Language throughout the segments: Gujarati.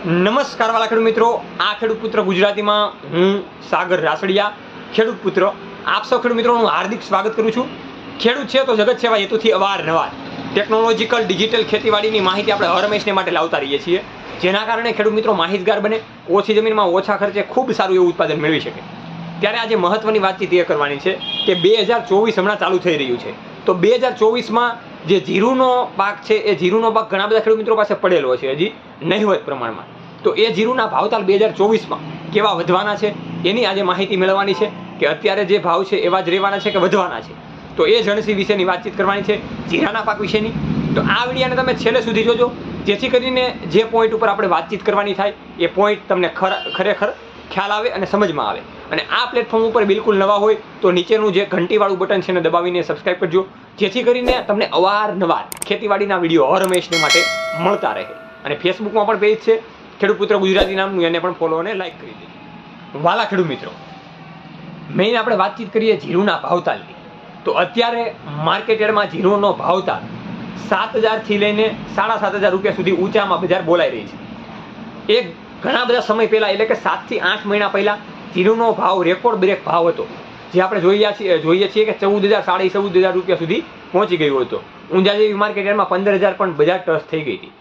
નમસ્કાર વાલા ખેડૂત મિત્રો, આ ખેડૂત પુત્ર ગુજરાતીમાં હું સાગર રાસડિયા ખેડૂત પુત્ર આપ સૌ ખેડૂત મિત્રોનું હાર્દિક સ્વાગત કરું છું। ખેડૂત છે તો જગત સેવા હેતુથી અવારનવાર ટેકનોલોજીકલ ડિજિટલ ખેતીવાડીની માહિતી આપણે હર હંમેશને માટે લાવતા રહીએ છીએ, જેના કારણે ખેડૂત મિત્રો માહિતગાર બને, ઓછી જમીનમાં ઓછા ખર્ચે ખૂબ સારું એવું ઉત્પાદન મેળવી શકે। ત્યારે આજે મહત્વની વાતચીત એ કરવાની છે કે 2024 હમણાં ચાલુ થઈ રહ્યું છે, તો 2024માં જે જીરુનો પાક છે એ જીરુનો પાક ઘણા બધા ખેડૂત મિત્રો પાસે પડેલો છે હજી નહિવત પ્રમાણમાં, તો એ જીરુના ભાવતાલ 2024માં કેવા વધવાના છે એની આજે માહિતી મેળવવાની છે કે અત્યારે જે ભાવ છે એવા જ રહેવાના છે કે વધવાના છે, તો એ જણસી વિશેની વાતચીત કરવાની છે, જીરાના પાક વિશેની। તો આ વિડીયોને તમે છેલ્લે સુધી જોજો, જેથી કરીને જે પોઈન્ટ ઉપર આપણે વાતચીત કરવાની થાય એ પોઈન્ટ તમને ખરેખર ખ્યાલ આવે અને સમજમાં આવે। અને આ પ્લેટફોર્મ ઉપર બિલકુલ નવા હોય તો નીચેનું જે ઘંટીવાળું બટન છે એને દબાવીને સબસ્ક્રાઈબ કરજો, જેથી કરીને તમને અવારનવાર ખેતીવાડીના વિડીયો હર હંમેશને માટે મળતા રહે। અને ફેસબુકમાં પણ પેજ છે ખેડૂત પુત્ર ગુજરાતી નામનું, એને પણ ફોલો અને લાઈક કરી દેજો। વાલા ખેડૂત મિત્રો, મેઇન આપણે વાતચીત કરીએ જીરુના ભાવતાલની, તો અત્યારે માર્કેટયાર્ડમાં જીરુનો ભાવતાલ 7,000 થી લઈને 7,500 રૂપિયા સુધી ઊંચામાં બજાર બોલાઈ રહી છે। એક ઘણા બધા સમય પહેલાં, એટલે કે 7 થી 8 મહિના પહેલાં જીરુનો ભાવ રેકોર્ડ બ્રેક ભાવ હતો, જે આપણે જોઈએ છીએ કે 14,000 14,500 રૂપિયા સુધી પહોંચી ગયો હતો। ઊંઝા જેવી માર્કેટયાર્ડમાં 15,000 પણ બજાર ટચ થઈ ગઈ હતી।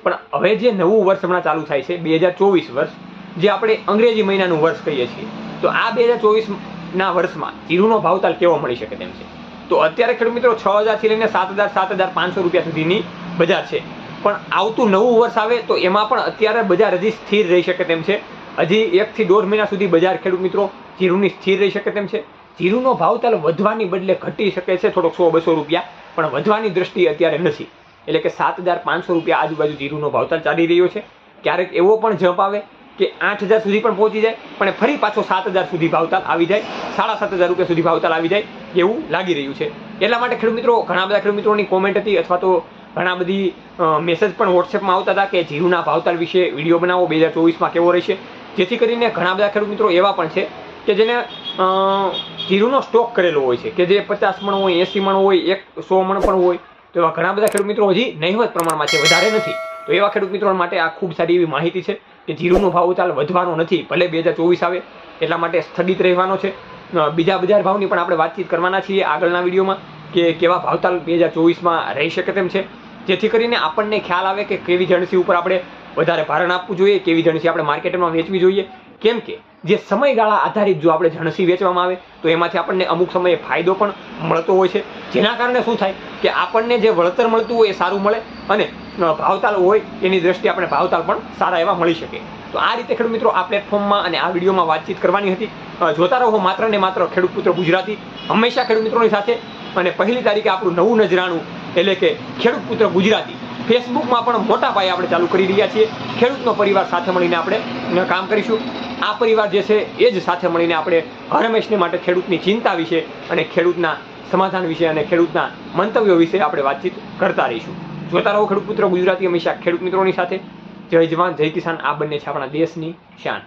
પણ હવે જે નવું વર્ષ હમણાં ચાલુ થાય છે 2024 વર્ષ, જે આપણે અંગ્રેજી મહિનાનું વર્ષ કહીએ છીએ, તો આ 2024ના વર્ષમાં જીરુનો ભાવતાલ કેવો મળી શકે તેમ છે। તો અત્યારે ખેડૂત મિત્રો 6,000 થી લઈને 7,000 7,500 રૂપિયા સુધીની બજાર છે, પણ આવતું નવું વર્ષ આવે તો એમાં પણ અત્યારે બજાર હજી સ્થિર રહી શકે તેમ છે। હજી 1 થી 1.5 મહિના સુધી બજાર ખેડૂત મિત્રો જીરુની સ્થિર રહી શકે તેમ છે। જીરુનો ભાવતાલ વધવાની બદલે ઘટી શકે છે થોડોક 100-200 રૂપિયા, પણ વધવાની દ્રષ્ટિએ અત્યારે નથી, એટલે કે 7,500 રૂપિયા આજુબાજુ જીરુનો ભાવતાલ ચાલી રહ્યો છે। ક્યારેક એવો પણ જંપ આવે કે 8,000 સુધી પણ પહોંચી જાય, પણ ફરી પાછો 7,000 સુધી ભાવતાલ આવી જાય, 7,500 રૂપિયા સુધી ભાવતાલ આવી જાય એવું લાગી રહ્યું છે। એટલા માટે ખેડૂત મિત્રો, ઘણા બધા ખેડૂત મિત્રોની કોમેન્ટ હતી અથવા તો ઘણા બધી મેસેજ પણ વોટ્સએપમાં આવતા હતા કે જીરુના ભાવતાલ વિશે વિડીયો બનાવો 2024માં કેવો રહેશે, જેથી કરીને ઘણા બધા ખેડૂત મિત્રો એવા પણ છે કે જેને જીરુનો સ્ટોક કરેલો હોય છે, કે જે 50 મણ હોય, 80 મણ હોય, 100 મણ પણ હોય, તો એવા ઘણા બધા ખેડૂત મિત્રો હજી નહિવત પ્રમાણમાં છે, વધારે નથી। તો એવા ખેડૂત મિત્રો માટે આ ખૂબ સારી એવી માહિતી છે કે જીરુનો ભાવતાલ વધવાનો નથી, ભલે 2024 આવે એટલા માટે સ્થગિત રહેવાનો છે। બીજા બજાર ભાવની પણ આપણે વાતચીત કરવાના છીએ આગળના વિડીયોમાં કે કેવા ભાવતાલ 2024માં રહી શકે તેમ છે, જેથી કરીને આપણને ખ્યાલ આવે કે કેવી જણસી ઉપર આપણે વધારે ભારણ આપવું જોઈએ, કેવી જણસી આપણે માર્કેટમાં વેચવી જોઈએ। કેમ કે જે સમયગાળા આધારિત જો આપણે જણસી વેચવામાં આવે તો એમાંથી આપણને અમુક સમયે ફાયદો પણ મળતો હોય છે, જેના કારણે શું થાય કે આપણને જે વળતર મળતું હોય એ સારું મળે અને ભાવતાલ હોય એની દ્રષ્ટિએ આપણે ભાવતાલ પણ સારા એવા મળી શકે। તો આ રીતે ખેડૂત મિત્રો આ પ્લેટફોર્મમાં અને આ વિડીયોમાં વાતચીત કરવાની હતી। જોતા રહો માત્ર ને માત્ર ખેડૂત પુત્ર ગુજરાતી, હંમેશા ખેડૂત મિત્રોની સાથે। અને 1લી તારીખે આપણું નવું નજરાણું એટલે કે ખેડૂત પુત્ર ગુજરાતી ફેસબુકમાં પણ મોટા પાયે આપણે ચાલુ કરી રહ્યા છીએ। ખેડૂતનો પરિવાર સાથે મળીને આપણે કામ કરીશું। આ પરિવાર જે છે એ જ સાથે મળીને આપણે હર હંમેશને માટે ખેડૂતની ચિંતા વિશે અને ખેડૂતના સમાધાન વિશે અને ખેડૂતના મંતવ્યો વિશે આપણે વાતચીત કરતા રહીશું। જોતા રહો ખેડૂત પુત્ર ગુજરાતી, હંમેશા ખેડૂત મિત્રોની સાથે। જય જવાન જય કિસાન, આ બંને છે આપણા દેશની શાન।